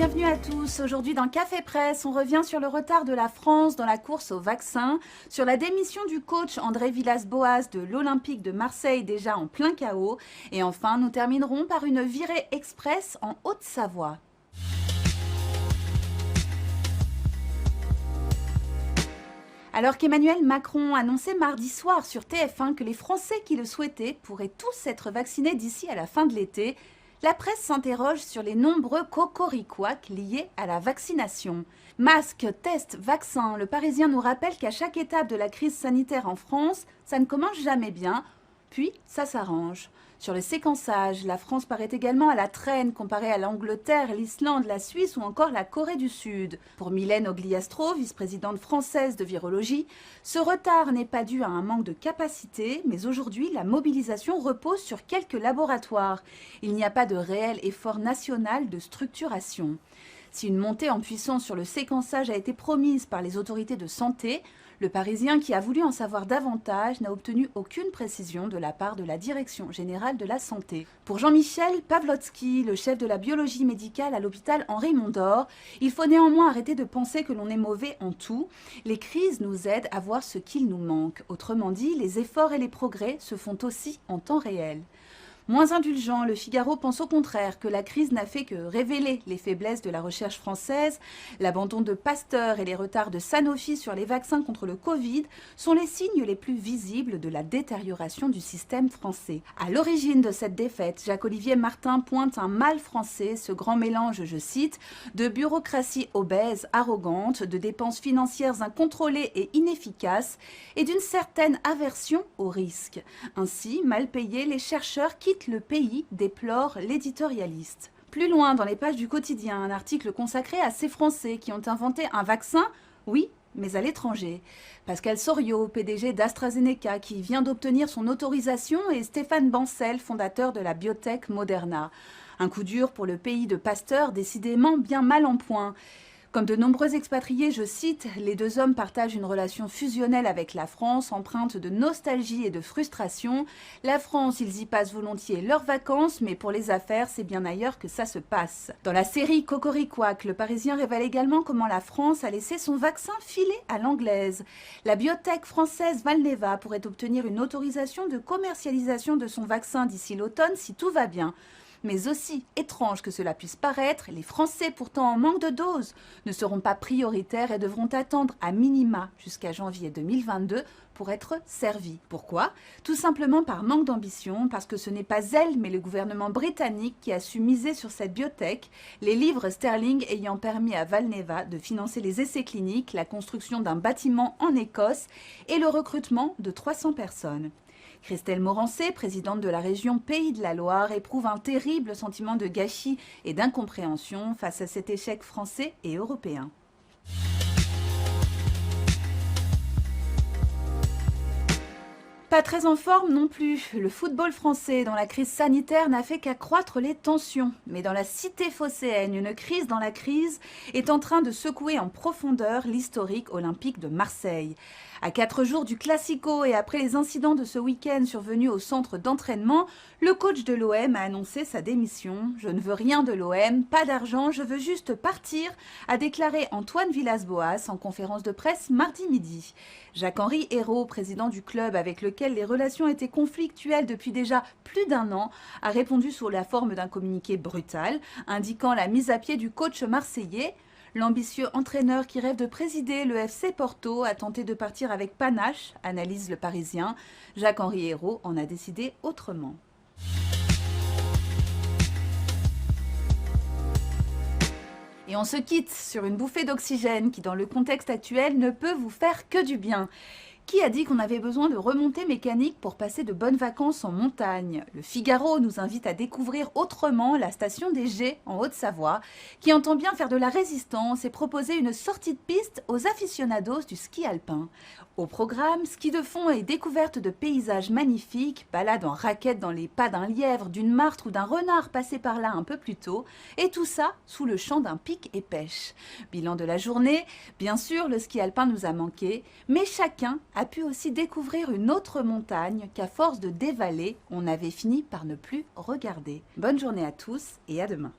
bienvenue à tous. Aujourd'hui dans Café Presse, on revient sur le retard de la France dans la course au vaccin, sur la démission du coach André Villas-Boas de l'Olympique de Marseille déjà en plein chaos, et enfin nous terminerons par une virée express en Haute-Savoie. Alors qu'Emmanuel Macron annonçait mardi soir sur TF1 que les Français qui le souhaitaient pourraient tous être vaccinés d'ici à la fin de l'été, la presse s'interroge sur les nombreux cocoricoacs liés à la vaccination. Masques, tests, vaccins, le Parisien nous rappelle qu'à chaque étape de la crise sanitaire en France, ça ne commence jamais bien, puis ça s'arrange. Sur le séquençage, la France paraît également à la traîne comparée à l'Angleterre, l'Islande, la Suisse ou encore la Corée du Sud. Pour Mylène Ogliastro, vice-présidente française de virologie, ce retard n'est pas dû à un manque de capacité, mais aujourd'hui la mobilisation repose sur quelques laboratoires. Il n'y a pas de réel effort national de structuration. Si une montée en puissance sur le séquençage a été promise par les autorités de santé, le Parisien qui a voulu en savoir davantage n'a obtenu aucune précision de la part de la Direction générale de la santé. Pour Jean-Michel Pavlotsky, le chef de la biologie médicale à l'hôpital Henri Mondor, il faut néanmoins arrêter de penser que l'on est mauvais en tout. Les crises nous aident à voir ce qu'il nous manque. Autrement dit, les efforts et les progrès se font aussi en temps réel. Moins indulgent, Le Figaro pense au contraire que la crise n'a fait que révéler les faiblesses de la recherche française. L'abandon de Pasteur et les retards de Sanofi sur les vaccins contre le Covid sont les signes les plus visibles de la détérioration du système français. À l'origine de cette défaite, Jacques-Olivier Martin pointe un mal français, ce grand mélange, je cite, de bureaucratie obèse, arrogante, de dépenses financières incontrôlées et inefficaces et d'une certaine aversion au risque. Ainsi, mal payés, les chercheurs quittent le pays, déplore l'éditorialiste. Plus loin dans les pages du quotidien, un article consacré à ces Français qui ont inventé un vaccin, oui, mais à l'étranger. Pascal Soriot, PDG d'AstraZeneca, qui vient d'obtenir son autorisation, et Stéphane Bancel, fondateur de la biotech Moderna. Un coup dur pour le pays de Pasteur, décidément bien mal en point. Comme de nombreux expatriés, je cite, les deux hommes partagent une relation fusionnelle avec la France, empreinte de nostalgie et de frustration. La France, ils y passent volontiers leurs vacances, mais pour les affaires, c'est bien ailleurs que ça se passe. Dans la série Cocoricoac, le Parisien révèle également comment la France a laissé son vaccin filer à l'anglaise. La biotech française Valneva pourrait obtenir une autorisation de commercialisation de son vaccin d'ici l'automne si tout va bien. Mais aussi étrange que cela puisse paraître, les Français pourtant en manque de doses ne seront pas prioritaires et devront attendre à minima jusqu'à janvier 2022 pour être servis. Pourquoi? Tout simplement par manque d'ambition, parce que ce n'est pas elle mais le gouvernement britannique qui a su miser sur cette biotech, les livres sterling ayant permis à Valneva de financer les essais cliniques, la construction d'un bâtiment en Écosse et le recrutement de 300 personnes. Christelle Morancé, présidente de la région Pays de la Loire, éprouve un terrible sentiment de gâchis et d'incompréhension face à cet échec français et européen. Pas très en forme non plus. Le football français, dans la crise sanitaire, n'a fait qu'accroître les tensions. Mais dans la cité phocéenne, une crise dans la crise est en train de secouer en profondeur l'historique olympique de Marseille. À 4 jours du Classico et après les incidents de ce week-end survenus au centre d'entraînement, le coach de l'OM a annoncé sa démission. « Je ne veux rien de l'OM, pas d'argent, je veux juste partir », a déclaré Antoine Villas-Boas en conférence de presse mardi midi. Jacques-Henri Hérault, président du club avec lequel les relations étaient conflictuelles depuis déjà plus d'1 an, a répondu sous la forme d'un communiqué brutal, indiquant la mise à pied du coach marseillais. L'ambitieux entraîneur qui rêve de présider le FC Porto a tenté de partir avec panache, analyse le Parisien. Jacques-Henri Hérault en a décidé autrement. Et on se quitte sur une bouffée d'oxygène qui, dans le contexte actuel, ne peut vous faire que du bien. Qui a dit qu'on avait besoin de remontées mécaniques pour passer de bonnes vacances en montagne? Le Figaro nous invite à découvrir autrement la station des Gets en Haute-Savoie, qui entend bien faire de la résistance et proposer une sortie de piste aux aficionados du ski alpin. Au programme, ski de fond et découverte de paysages magnifiques, balade en raquette dans les pas d'un lièvre, d'une martre ou d'un renard passé par là un peu plus tôt, et tout ça sous le chant d'un pic et pêche. Bilan de la journée, bien sûr le ski alpin nous a manqué, mais chacun a pu aussi découvrir une autre montagne qu'à force de dévaler, on avait fini par ne plus regarder. Bonne journée à tous et à demain.